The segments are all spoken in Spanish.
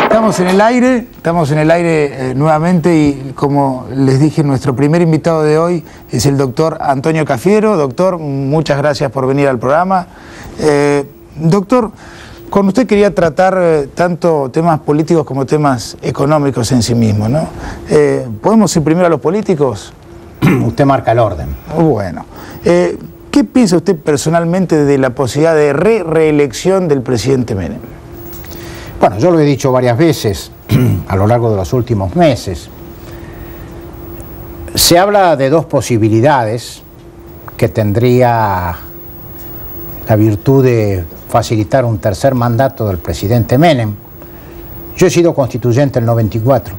Estamos en el aire nuevamente y como les dije, nuestro primer invitado de hoy es el doctor Antonio Cafiero. Doctor, muchas gracias por venir al programa. Doctor, con usted quería tratar tanto temas políticos como temas económicos en sí mismos, ¿no? ¿Podemos ir primero a los políticos? Usted marca el orden. Bueno. ¿Qué piensa usted personalmente de la posibilidad de reelección del presidente Menem? Bueno, yo lo he dicho varias veces a lo largo de los últimos meses. Se habla de dos posibilidades que tendría la virtud de facilitar un tercer mandato del presidente Menem. Yo he sido constituyente en el 94.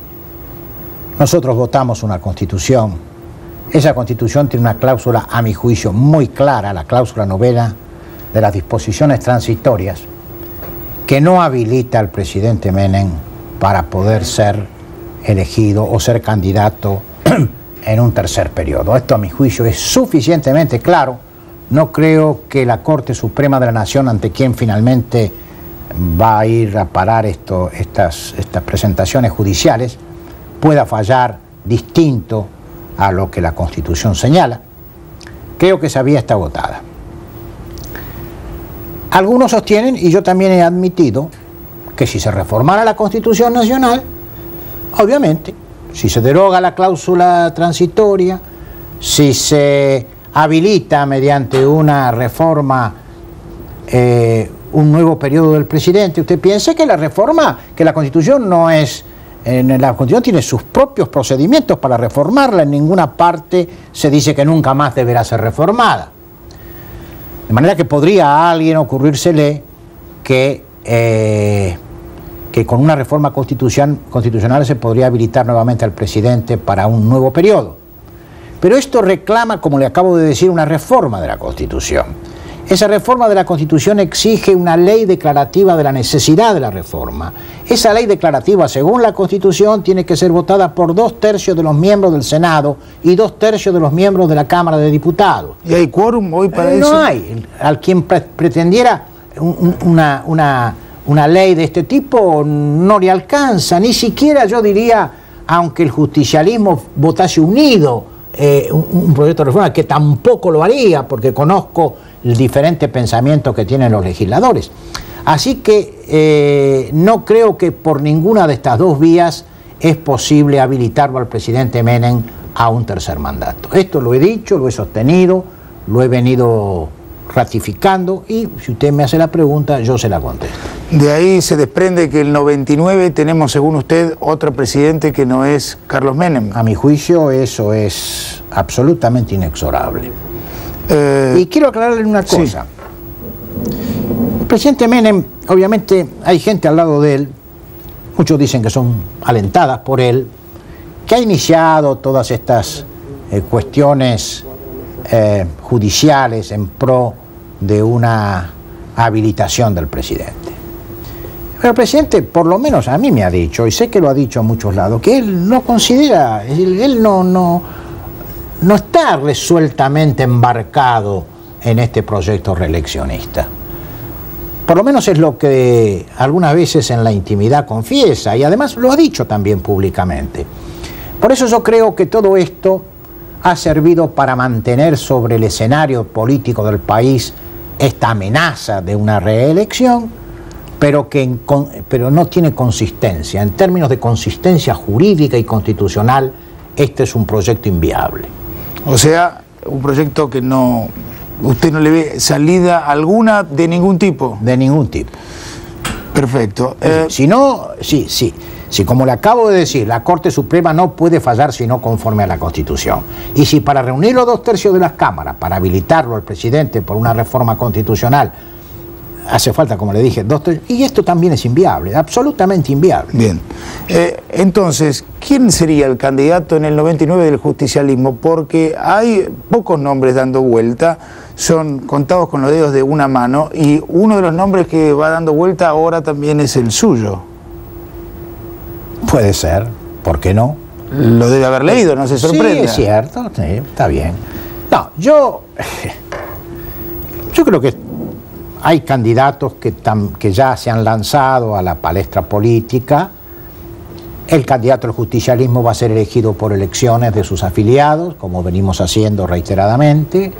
Nosotros votamos una constitución. Esa constitución tiene una cláusula, a mi juicio, muy clara, la cláusula novena de las disposiciones transitorias, que no habilita al presidente Menem para poder ser elegido o ser candidato en un tercer periodo. Esto, a mi juicio, es suficientemente claro. No creo que la Corte Suprema de la Nación, ante quien finalmente va a ir a parar estas presentaciones judiciales, pueda fallar distinto a lo que la Constitución señala. Creo que esa vía está agotada. Algunos sostienen, y yo también he admitido, que si se reformara la Constitución Nacional, obviamente, si se deroga la cláusula transitoria, si se habilita mediante una reforma un nuevo periodo del presidente, usted piensa que la reforma, que la Constitución no es... La Constitución tiene sus propios procedimientos para reformarla, en ninguna parte se dice que nunca más deberá ser reformada. De manera que podría a alguien ocurrírsele que con una reforma constitucional se podría habilitar nuevamente al presidente para un nuevo periodo. Pero esto reclama, como le acabo de decir, una reforma de la Constitución. Esa reforma de la Constitución exige una ley declarativa de la necesidad de la reforma. Esa ley declarativa, según la Constitución, tiene que ser votada por 2/3 de los miembros del Senado y 2/3 de los miembros de la Cámara de Diputados. ¿Y hay quórum hoy para eso? No hay. Al quien pretendiera una ley de este tipo no le alcanza. Ni siquiera, yo diría, aunque el justicialismo votase unido un proyecto de reforma, que tampoco lo haría, porque conozco el diferente pensamiento que tienen los legisladores. Así que no creo que por ninguna de estas dos vías es posible habilitarlo al presidente Menem a un tercer mandato. Esto lo he dicho, lo he sostenido, lo he venido ratificando y si usted me hace la pregunta, yo se la contesto. De ahí se desprende que el 99 tenemos, según usted, otro presidente que no es Carlos Menem. A mi juicio eso es absolutamente inexorable. Y quiero aclararle una cosa. Sí. El presidente Menem, obviamente hay gente al lado de él, muchos dicen que son alentadas por él, que ha iniciado todas estas cuestiones judiciales en pro de una habilitación del presidente. Pero el presidente, por lo menos a mí me ha dicho, y sé que lo ha dicho a muchos lados, que él no considera, él no está resueltamente embarcado en este proyecto reeleccionista. Por lo menos es lo que algunas veces en la intimidad confiesa, y además lo ha dicho también públicamente. Por eso yo creo que todo esto ha servido para mantener sobre el escenario político del país esta amenaza de una reelección, pero no tiene consistencia. En términos de consistencia jurídica y constitucional, este es un proyecto inviable. O sea, un proyecto que no, usted no le ve salida alguna de ningún tipo. De ningún tipo. Perfecto. Si no, si como le acabo de decir, la Corte Suprema no puede fallar sino conforme a la Constitución. Y si para reunir los 2/3 de las cámaras, para habilitarlo al presidente por una reforma constitucional, hace falta, como le dije, 2/3, y esto también es inviable, absolutamente inviable. Bien. Entonces, ¿quién sería el candidato en el 99 del justicialismo? Porque hay pocos nombres dando vuelta, son contados con los dedos de una mano, y uno de los nombres que va dando vuelta ahora también es el suyo. Puede ser, ¿por qué no? Lo debe haber leído, no se sorprenda. Sí, es cierto, sí, está bien. No, yo creo que hay candidatos que ya se han lanzado a la palestra política El candidato al justicialismo va a ser elegido por elecciones de sus afiliados, como venimos haciendo reiteradamente.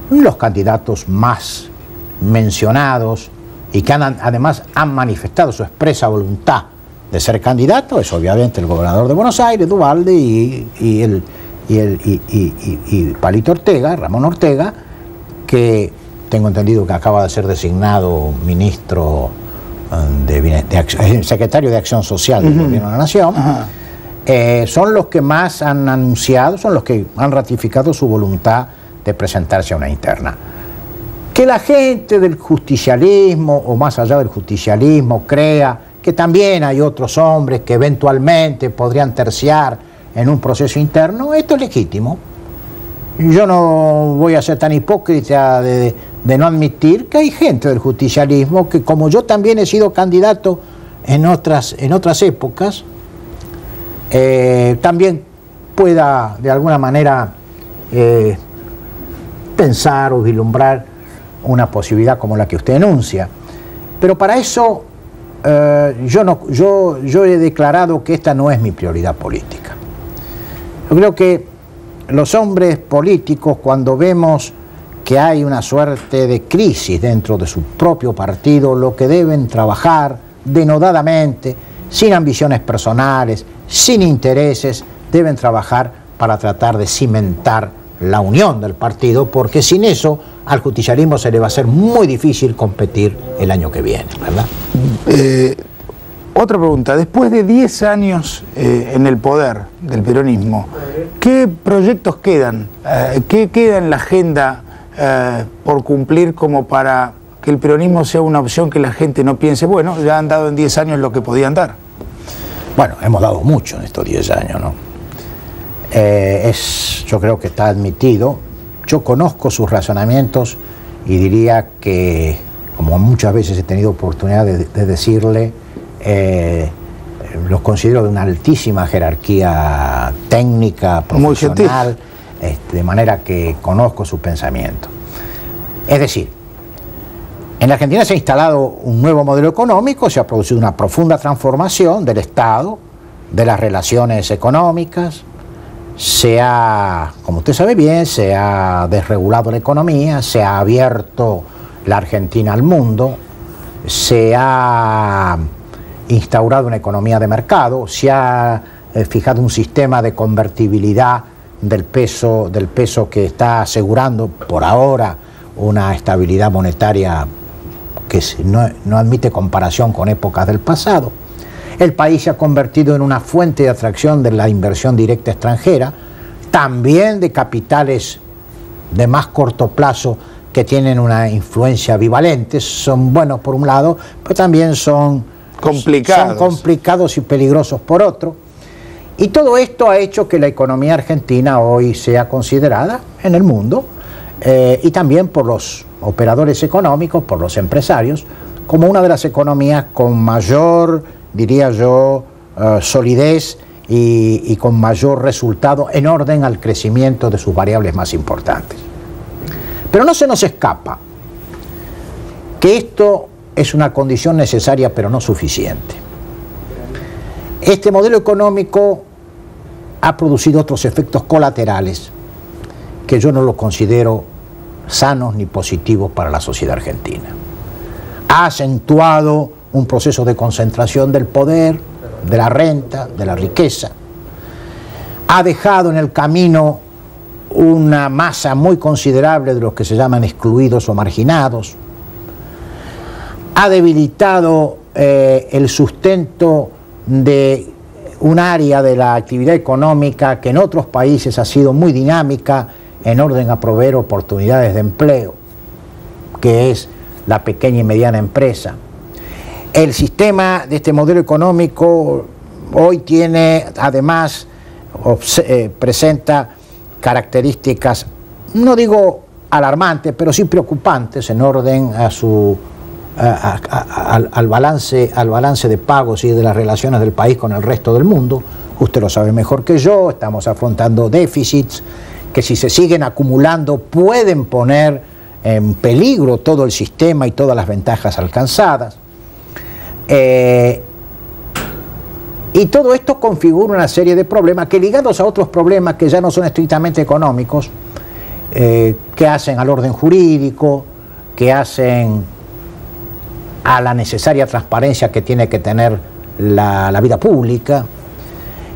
Los candidatos más mencionados y que además han manifestado su expresa voluntad de ser candidato es obviamente el gobernador de Buenos Aires, Duvalde, y Palito Ortega, Ramón Ortega, que tengo entendido que acaba de ser designado ministro secretario de Acción Social del Gobierno de la Nación. Son los que más han anunciado, son los que han ratificado su voluntad de presentarse a una interna. Que la gente del justicialismo, o más allá del justicialismo, crea que también hay otros hombres que eventualmente podrían terciar en un proceso interno, esto es legítimo. Yo no voy a ser tan hipócrita de no admitir que hay gente del justicialismo que, como yo también he sido candidato en otras épocas, también pueda de alguna manera pensar o vislumbrar una posibilidad como la que usted enuncia. Pero para eso yo he declarado que esta no es mi prioridad política. Yo creo que los hombres políticos, cuando vemos que hay una suerte de crisis dentro de su propio partido, lo que deben trabajar denodadamente, sin ambiciones personales, sin intereses, deben trabajar para tratar de cimentar la unión del partido, porque sin eso al justicialismo se le va a ser muy difícil competir el año que viene, ¿verdad? Otra pregunta, después de 10 años en el poder del peronismo, ¿qué proyectos quedan? ¿Qué queda en la agenda por cumplir como para que el peronismo sea una opción que la gente no piense, bueno, ya han dado en 10 años lo que podían dar? Bueno, hemos dado mucho en estos 10 años, ¿no? Yo creo que está admitido. Yo conozco sus razonamientos y diría que, como muchas veces he tenido oportunidad de decirle, los considero de una altísima jerarquía técnica, profesional, de manera que conozco su pensamiento. Es decir, en la Argentina se ha instalado un nuevo modelo económico, se ha producido una profunda transformación del Estado, de las relaciones económicas, como usted sabe bien, se ha desregulado la economía, se ha abierto la Argentina al mundo, se ha instaurado una economía de mercado, se ha fijado un sistema de convertibilidad del peso que está asegurando por ahora una estabilidad monetaria que no admite comparación con épocas del pasado. El país se ha convertido en una fuente de atracción de la inversión directa extranjera, también de capitales de más corto plazo que tienen una influencia bivalente, son buenos por un lado, pero también son complicados y peligrosos por otro. Y todo esto ha hecho que la economía argentina hoy sea considerada en el mundo, y también por los operadores económicos, por los empresarios, como una de las economías con mayor, diría yo, solidez y con mayor resultado en orden al crecimiento de sus variables más importantes. Pero no se nos escapa que esto es una condición necesaria pero no suficiente. Este modelo económico ha producido otros efectos colaterales que yo no los considero sanos ni positivos para la sociedad argentina. Ha acentuado un proceso de concentración del poder, de la renta, de la riqueza. Ha dejado en el camino una masa muy considerable de los que se llaman excluidos o marginados. Ha debilitado el sustento de un área de la actividad económica que en otros países ha sido muy dinámica en orden a proveer oportunidades de empleo, que es la pequeña y mediana empresa. El sistema de este modelo económico hoy tiene, además, presenta características, no digo alarmantes, pero sí preocupantes en orden a al balance de pagos y de las relaciones del país con el resto del mundo. Usted lo sabe mejor que yo, estamos afrontando déficits que, si se siguen acumulando, pueden poner en peligro todo el sistema y todas las ventajas alcanzadas. Y todo esto configura una serie de problemas que, ligados a otros problemas que ya no son estrictamente económicos, que hacen al orden jurídico, que hacen a la necesaria transparencia que tiene que tener la vida pública.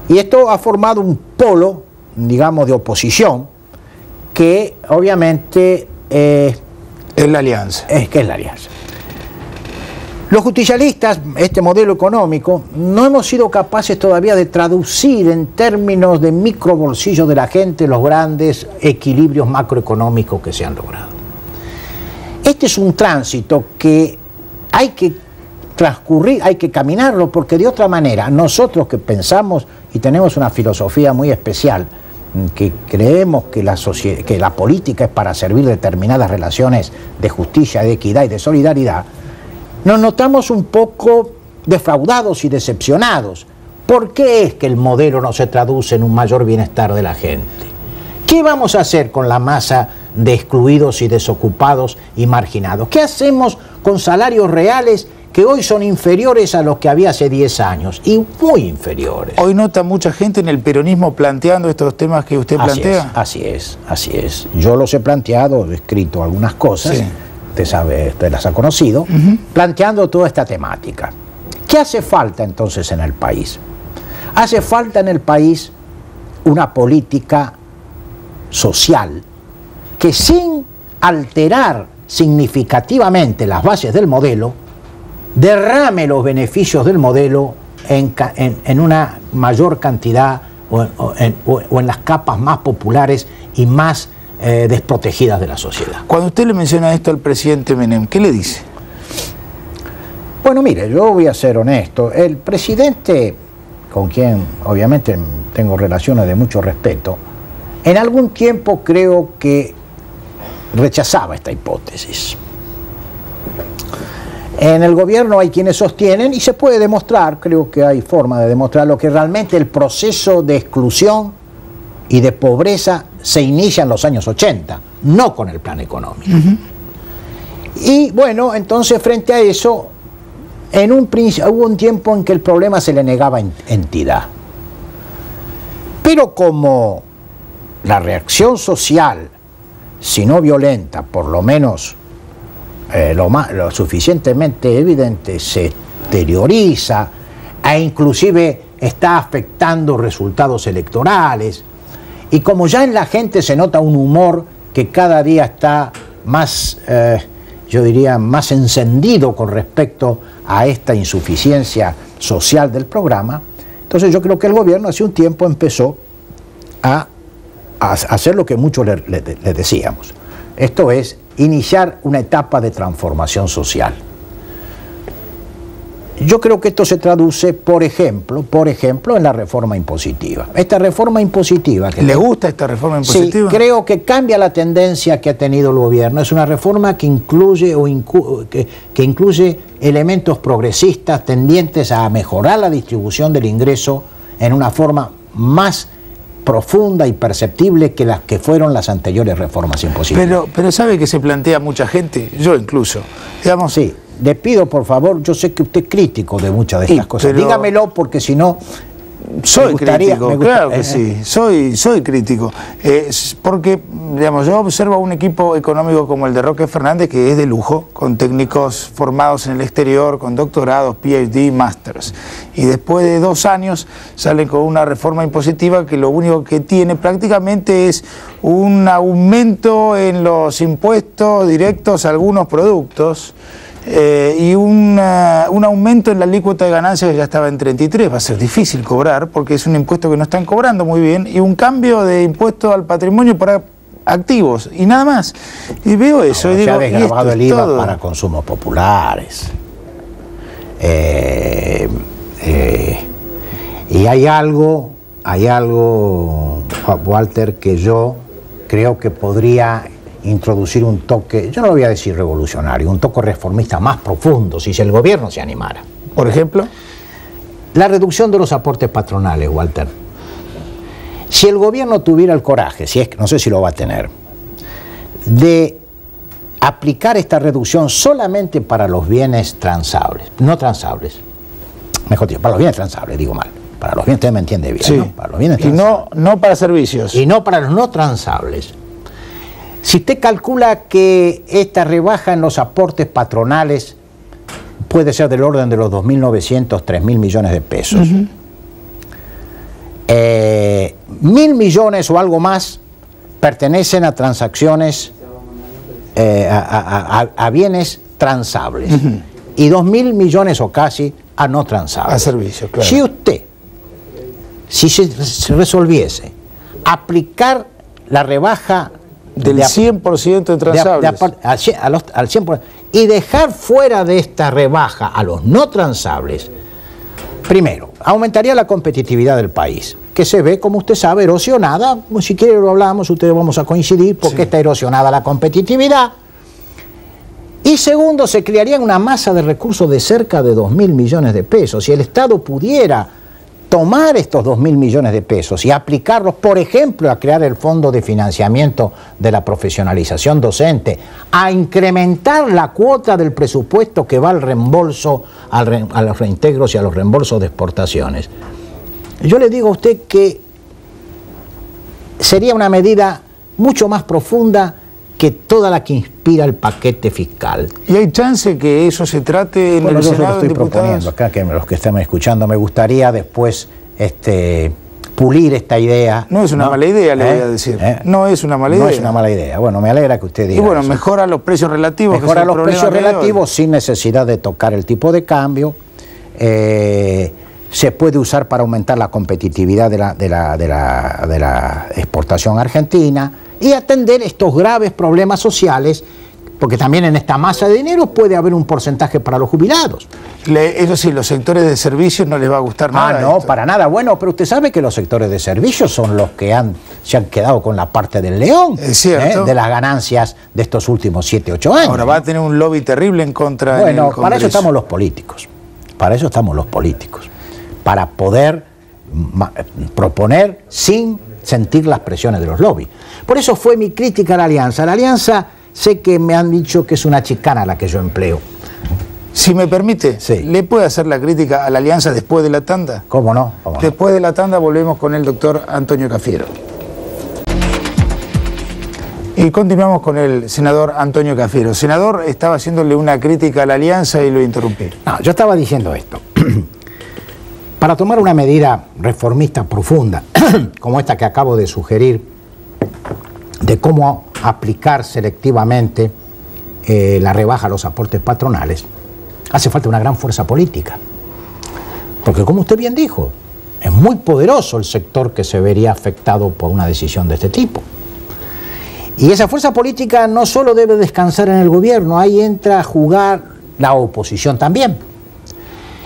Y esto ha formado un polo, digamos, de oposición, que obviamente es la alianza. Que es la alianza. Los justicialistas, este modelo económico, no hemos sido capaces todavía de traducir en términos de microbolsillos de la gente los grandes equilibrios macroeconómicos que se han logrado. Este es un tránsito que hay que transcurrir, hay que caminarlo, porque de otra manera nosotros que pensamos y tenemos una filosofía muy especial, que creemos que la política es para servir determinadas relaciones de justicia, de equidad y de solidaridad, nos notamos un poco defraudados y decepcionados. ¿Por qué es que el modelo no se traduce en un mayor bienestar de la gente? ¿Qué vamos a hacer con la masa de excluidos y desocupados y marginados? ¿Qué hacemos con salarios reales que hoy son inferiores a los que había hace 10 años? Y muy inferiores. Hoy nota mucha gente en el peronismo planteando estos temas que usted plantea. Así es. Yo los he planteado, he escrito algunas cosas. Sí. Usted sabe, usted las ha conocido, planteando toda esta temática. ¿Qué hace falta entonces en el país? Hace falta en el país una política social que, sin alterar significativamente las bases del modelo, derrame los beneficios del modelo en una mayor cantidad o en las capas más populares y más desprotegidas de la sociedad. Cuando usted le menciona esto al presidente Menem, ¿qué le dice? Bueno, mire, yo voy a ser honesto. El presidente, con quien obviamente tengo relaciones de mucho respeto, en algún tiempo creo que rechazaba esta hipótesis. En el gobierno hay quienes sostienen, y se puede demostrar, creo que hay forma de demostrarlo, que realmente el proceso de exclusión y de pobreza se inicia en los años 80, no con el plan económico. Y bueno, entonces frente a eso, hubo un tiempo en que el problema se le negaba entidad. Pero como la reacción social, si no violenta, por lo menos lo suficientemente evidente, se exterioriza e inclusive está afectando resultados electorales, y como ya en la gente se nota un humor que cada día está más, yo diría, más encendido con respecto a esta insuficiencia social del programa, entonces yo creo que el gobierno hace un tiempo empezó a hacer lo que muchos le decíamos. Esto es, iniciar una etapa de transformación social. Yo creo que esto se traduce, por ejemplo, en la reforma impositiva. Esta reforma impositiva... ¿Le gusta esta reforma impositiva? Sí, creo que cambia la tendencia que ha tenido el gobierno. Es una reforma que incluye, que incluye elementos progresistas tendientes a mejorar la distribución del ingreso en una forma más profunda y perceptible que las que fueron las anteriores reformas impositivas. Pero ¿sabe que se plantea mucha gente? Yo incluso. Digamos, sí. Le pido, por favor, yo sé que usted es crítico de muchas de estas cosas. Dígamelo, porque si no... Soy crítico, claro que sí, soy crítico. Porque, digamos, yo observo un equipo económico como el de Roque Fernández, que es de lujo, con técnicos formados en el exterior, con doctorados, PhD, masters. Y después de 2 años salen con una reforma impositiva que lo único que tiene prácticamente es un aumento en los impuestos directos a algunos productos. Y un aumento en la alícuota de ganancias que ya estaba en 33, va a ser difícil cobrar porque es un impuesto que no están cobrando muy bien, y un cambio de impuesto al patrimonio para activos y nada más. Y veo eso y digo, se ha desgravado el IVA para consumos populares. Y hay algo, Walter, que yo creo que podría introducir un toque, yo no lo voy a decir revolucionario, un toque reformista más profundo, si el gobierno se animara. Por ejemplo, la reducción de los aportes patronales, Walter. Si el gobierno tuviera el coraje, si es que no sé si lo va a tener, de aplicar esta reducción solamente para los bienes transables, no transables, mejor dicho, para los bienes transables, digo mal, Para los bienes, usted me entiende bien, sí. ¿no? Para los bienes y no para servicios. Y no para los no transables. Si usted calcula que esta rebaja en los aportes patronales puede ser del orden de los 2.900, 3.000 millones de pesos, 1.000 millones o algo más pertenecen a transacciones, a bienes transables, y 2.000 millones o casi a no transables. A servicios, claro. Si se resolviese aplicar la rebaja del 100% de transables al 100%, y dejar fuera de esta rebaja a los no transables, primero, aumentaría la competitividad del país, que se ve, como usted sabe, erosionada. Si quiere lo hablamos, ustedes vamos a coincidir, porque está erosionada la competitividad. Y segundo, se crearía una masa de recursos de cerca de 2.000 millones de pesos. Si el Estado pudiera tomar estos 2.000 millones de pesos y aplicarlos, por ejemplo, a crear el fondo de financiamiento de la profesionalización docente, a incrementar la cuota del presupuesto que va al reembolso, a los reintegros y a los reembolsos de exportaciones, yo le digo a usted que sería una medida mucho más profunda que toda la que inspira el paquete fiscal. ¿Y hay chance que eso se trate en el Senado de Diputados? Proponiendo acá, que los que están escuchando, me gustaría después pulir esta idea. No es una mala idea, le voy a decir. No es una mala idea. No es una mala idea. Bueno, me alegra que usted diga. Y bueno, eso. Mejora los precios relativos. Mejora los precios relativos sin necesidad de tocar el tipo de cambio. Se puede usar para aumentar la competitividad de la exportación argentina y atender estos graves problemas sociales, porque también en esta masa de dinero puede haber un porcentaje para los jubilados. Eso sí, los sectores de servicios no les va a gustar nada. No, para nada. Bueno, pero usted sabe que los sectores de servicios son los que se han quedado con la parte del león, es cierto, de las ganancias de estos últimos 7, 8 años. Ahora va a tener un lobby terrible en contra del Congreso. Para eso estamos los políticos. Para eso estamos los políticos. Para poder proponer sin sentir las presiones de los lobbies. Por eso fue mi crítica a la Alianza. La Alianza, sé que me han dicho que es una chicana la que yo empleo. Si me permite, sí. ¿Le puede hacer la crítica a la Alianza después de la tanda? ¿Cómo no? Después de la tanda volvemos con el doctor Antonio Cafiero. Y continuamos con el senador Antonio Cafiero. Senador, estaba haciéndole una crítica a la Alianza y lo interrumpí. No, yo estaba diciendo esto. Para tomar una medida reformista profunda, como esta que acabo de sugerir, de cómo aplicar selectivamente la rebaja a los aportes patronales, hace falta una gran fuerza política. Porque, como usted bien dijo, es muy poderoso el sector que se vería afectado por una decisión de este tipo. Y esa fuerza política no solo debe descansar en el gobierno, ahí entra a jugar la oposición también.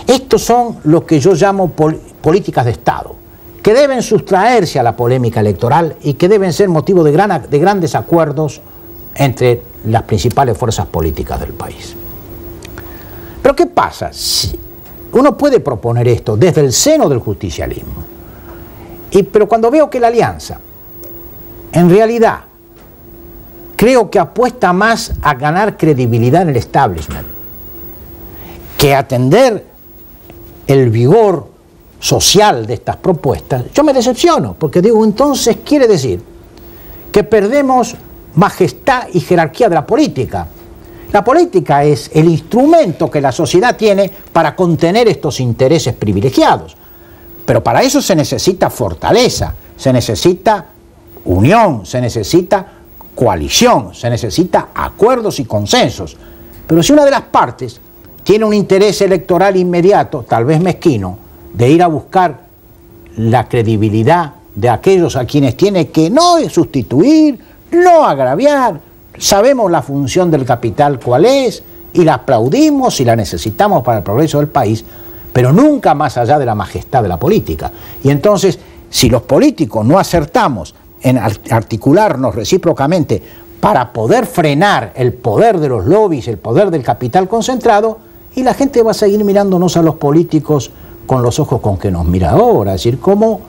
Estos son lo que yo llamo políticas de Estado, que deben sustraerse a la polémica electoral y que deben ser motivo de grandes acuerdos entre las principales fuerzas políticas del país. Pero ¿qué pasa? Uno puede proponer esto desde el seno del justicialismo, pero cuando veo que la Alianza, en realidad, creo que apuesta más a ganar credibilidad en el establishment que atender el vigor social de estas propuestas, yo me decepciono, porque digo, entonces quiere decir que perdemos majestad y jerarquía de la política. La política es el instrumento que la sociedad tiene para contener estos intereses privilegiados, pero para eso se necesita fortaleza, se necesita unión, se necesita coalición, se necesita acuerdos y consensos. Pero si una de las partes tiene un interés electoral inmediato, tal vez mezquino, de ir a buscar la credibilidad de aquellos a quienes tiene que no sustituir, no agraviar, sabemos la función del capital cuál es, y la aplaudimos y la necesitamos para el progreso del país, pero nunca más allá de la majestad de la política. Y entonces, si los políticos no acertamos en articularnos recíprocamente para poder frenar el poder de los lobbies, el poder del capital concentrado, y la gente va a seguir mirándonos a los políticos con los ojos con que nos mira ahora, es decir, como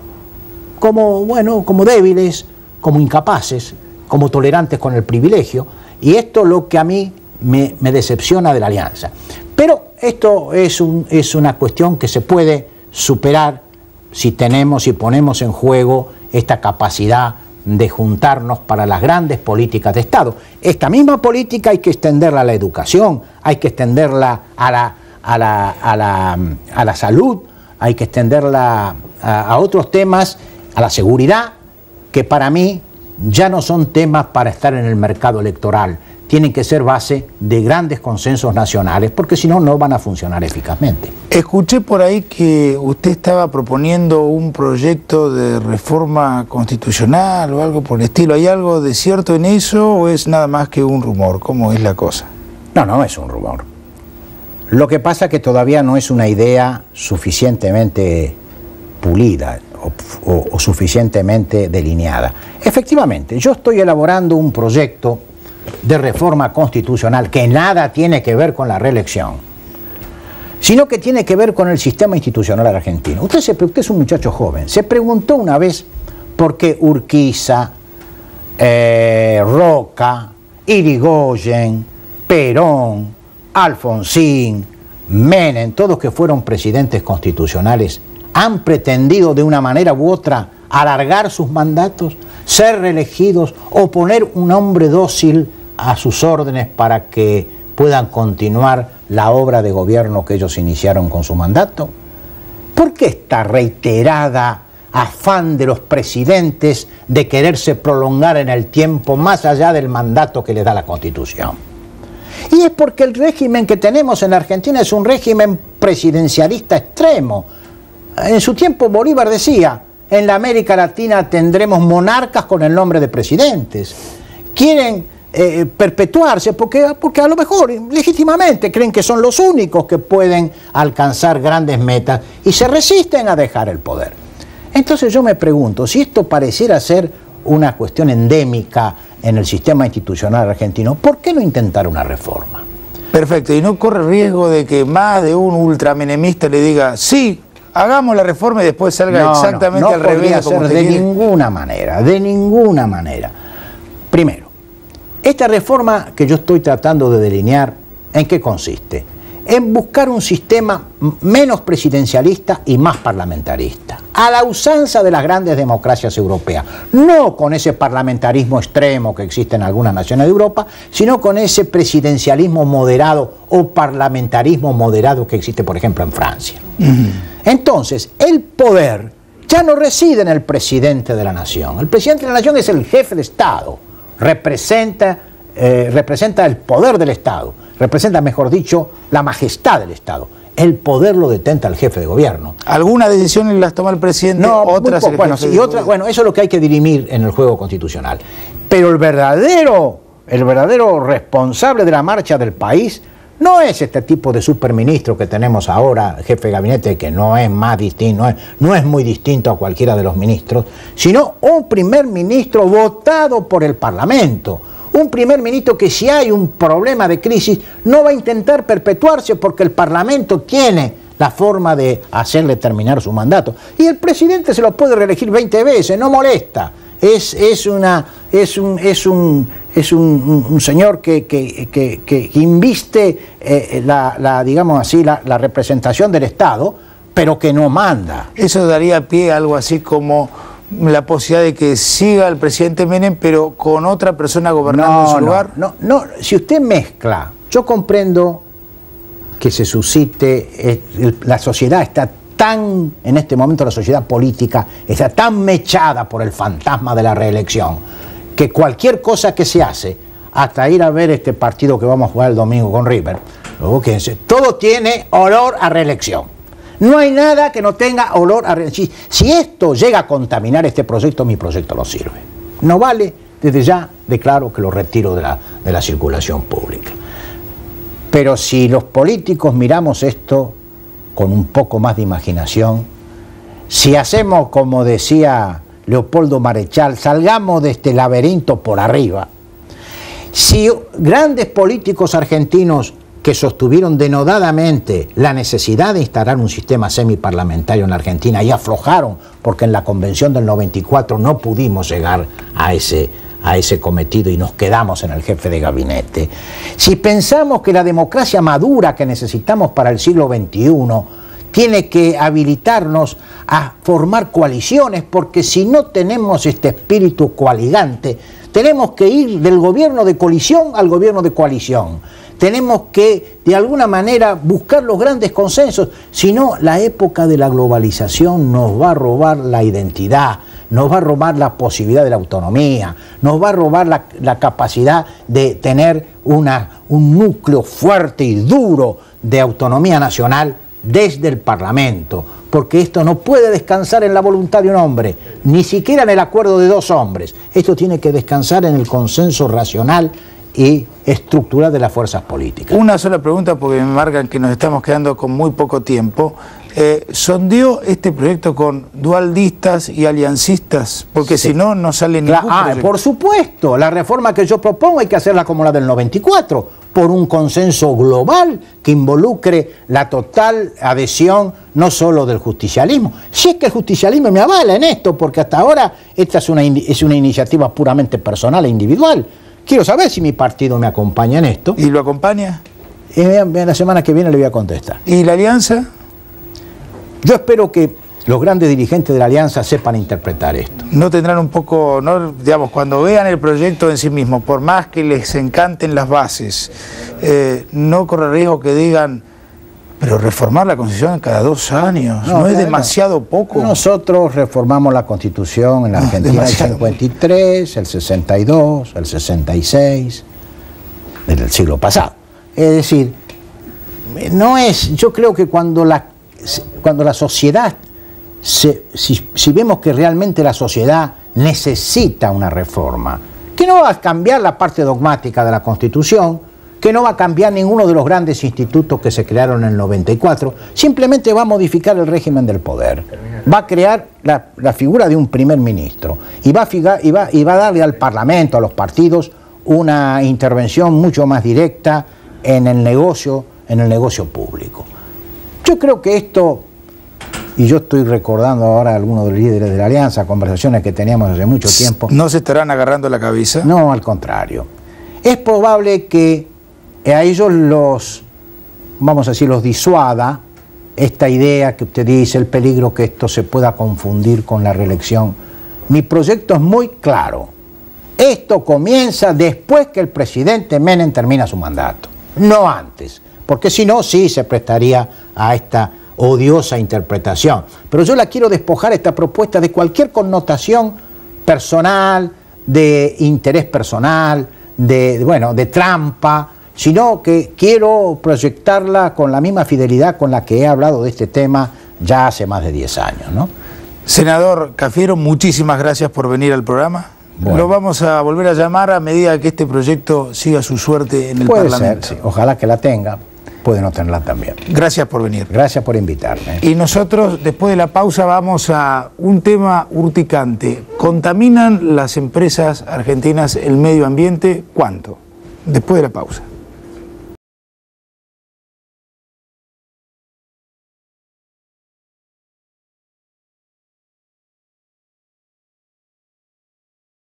débiles, como incapaces, como tolerantes con el privilegio, y esto es lo que a mí me decepciona de la Alianza. Pero esto es una cuestión que se puede superar si ponemos en juego esta capacidad de juntarnos para las grandes políticas de Estado. Esta misma política hay que extenderla a la educación, hay que extenderla a la salud, hay que extenderla a otros temas, a la seguridad, que para mí ya no son temas para estar en el mercado electoral, tienen que ser base de grandes consensos nacionales, porque si no, no van a funcionar eficazmente. Escuché por ahí que usted estaba proponiendo un proyecto de reforma constitucional o algo por el estilo. ¿Hay algo de cierto en eso o es nada más que un rumor? ¿Cómo es la cosa? No, no es un rumor. Lo que pasa es que todavía no es una idea suficientemente pulida o suficientemente delineada. Efectivamente, yo estoy elaborando un proyecto de reforma constitucional que nada tiene que ver con la reelección, sino que tiene que ver con el sistema institucional argentino. Usted es un muchacho joven, se preguntó una vez por qué Urquiza, Roca, Irigoyen, Perón, Alfonsín, Menem, todos que fueron presidentes constitucionales, han pretendido de una manera u otra alargar sus mandatos, ser reelegidos o poner un hombre dócil a sus órdenes para que puedan continuar la obra de gobierno que ellos iniciaron con su mandato. ¿Por qué esta reiterada afán de los presidentes de quererse prolongar en el tiempo más allá del mandato que les da la Constitución? Y es porque el régimen que tenemos en la Argentina es un régimen presidencialista extremo. En su tiempo Bolívar decía, en la América Latina tendremos monarcas con el nombre de presidentes. Quieren perpetuarse porque a lo mejor legítimamente creen que son los únicos que pueden alcanzar grandes metas y se resisten a dejar el poder. Entonces yo me pregunto, si esto pareciera ser una cuestión endémica en el sistema institucional argentino, ¿por qué no intentar una reforma? Perfecto, y no corre riesgo de que más de un ultramenemista le diga, sí, hagamos la reforma y después salga exactamente al revés. No podría ser de ninguna manera, de ninguna manera. Primero, esta reforma que yo estoy tratando de delinear, ¿en qué consiste? En buscar un sistema menos presidencialista y más parlamentarista, a la usanza de las grandes democracias europeas, no con ese parlamentarismo extremo que existe en algunas naciones de Europa, sino con ese presidencialismo moderado o parlamentarismo moderado que existe, por ejemplo, en Francia. Entonces, el poder ya no reside en el presidente de la nación. El presidente de la nación es el jefe de Estado, representa el poder del Estado, representa, mejor dicho, la majestad del Estado. El poder lo detenta el jefe de gobierno. ¿Algunas decisiones las toma el presidente? No, otras el bueno, sí, y otras, bueno, eso es lo que hay que dirimir en el juego constitucional. Pero el verdadero responsable de la marcha del país no es este tipo de superministro que tenemos ahora, jefe de gabinete, que no es más distinto, no es muy distinto a cualquiera de los ministros, sino un primer ministro votado por el Parlamento. Un primer ministro que si hay un problema de crisis no va a intentar perpetuarse porque el Parlamento tiene la forma de hacerle terminar su mandato. Y el presidente se lo puede reelegir 20 veces, no molesta. Es un señor que inviste digamos así, la representación del Estado, pero que no manda. Eso daría pie a algo así como la posibilidad de que siga el presidente Menem, pero con otra persona gobernando en su lugar. No, si usted mezcla, yo comprendo que se suscite, la sociedad está tan, en este momento la sociedad política está tan mechada por el fantasma de la reelección, que cualquier cosa que se hace, hasta ir a ver este partido que vamos a jugar el domingo con River, todo tiene olor a reelección. No hay nada que no tenga olor a reelección. Si esto llega a contaminar este proyecto, mi proyecto no sirve. No vale, desde ya declaro que lo retiro de la circulación pública. Pero si los políticos miramos esto con un poco más de imaginación, si hacemos como decía Leopoldo Marechal, salgamos de este laberinto por arriba, si grandes políticos argentinos que sostuvieron denodadamente la necesidad de instalar un sistema semiparlamentario en la Argentina y aflojaron porque en la Convención del 94 no pudimos llegar a ese cometido y nos quedamos en el jefe de gabinete. Si pensamos que la democracia madura que necesitamos para el siglo XXI tiene que habilitarnos a formar coaliciones, porque si no tenemos este espíritu coaligante, tenemos que ir del gobierno de colisión al gobierno de coalición. Tenemos que, de alguna manera, buscar los grandes consensos. Si no, la época de la globalización nos va a robar la identidad, nos va a robar la posibilidad de la autonomía, nos va a robar la capacidad de tener un núcleo fuerte y duro de autonomía nacional desde el Parlamento, porque esto no puede descansar en la voluntad de un hombre, ni siquiera en el acuerdo de dos hombres. Esto tiene que descansar en el consenso racional y estructural de las fuerzas políticas. Una sola pregunta, porque me marcan que nos estamos quedando con muy poco tiempo. ¿Sondeó este proyecto con dualdistas y aliancistas? Porque sí, si no, no sale ningún proyecto. Por supuesto, la reforma que yo propongo hay que hacerla como la del 94, por un consenso global que involucre la total adhesión no solo del justicialismo. Si es que el justicialismo me avala en esto, porque hasta ahora esta es una iniciativa puramente personal e individual. Quiero saber si mi partido me acompaña en esto. ¿Y lo acompaña? La semana que viene le voy a contestar. ¿Y la alianza? Yo espero que los grandes dirigentes de la alianza sepan interpretar esto. ¿No tendrán un poco, no, digamos, cuando vean el proyecto en sí mismo, por más que les encanten las bases, no corre riesgo que digan, pero reformar la Constitución cada 2 años, ¿no es demasiado poco? Nosotros reformamos la Constitución en la Argentina el 53, el 62, el 66, del siglo pasado. Es decir, yo creo que cuando la sociedad, si vemos que realmente la sociedad necesita una reforma, que no va a cambiar la parte dogmática de la Constitución, que no va a cambiar ninguno de los grandes institutos que se crearon en el 94, simplemente va a modificar el régimen del poder, va a crear la figura de un primer ministro y va a darle al Parlamento, a los partidos, una intervención mucho más directa en el negocio público. Yo creo que esto, y yo estoy recordando ahora a algunos de los líderes de la Alianza, conversaciones que teníamos hace mucho tiempo. ¿No se estarán agarrando la cabeza? No, al contrario. Es probable que a ellos los disuada esta idea que usted dice, el peligro que esto se pueda confundir con la reelección. Mi proyecto es muy claro. Esto comienza después que el presidente Menem termina su mandato, no antes, porque si no, sí se prestaría a esta odiosa interpretación. Pero yo la quiero despojar, esta propuesta, de cualquier connotación personal, de interés personal, de trampa, sino que quiero proyectarla con la misma fidelidad con la que he hablado de este tema ya hace más de 10 años, ¿no? Senador Cafiero, muchísimas gracias por venir al programa. Bueno. Lo vamos a volver a llamar a medida que este proyecto siga su suerte en el Parlamento. Puede ser, sí. Ojalá que la tenga, puede no tenerla también. Gracias por venir. Gracias por invitarme. Y nosotros, después de la pausa, vamos a un tema urticante. ¿Contaminan las empresas argentinas el medio ambiente? ¿Cuánto? Después de la pausa.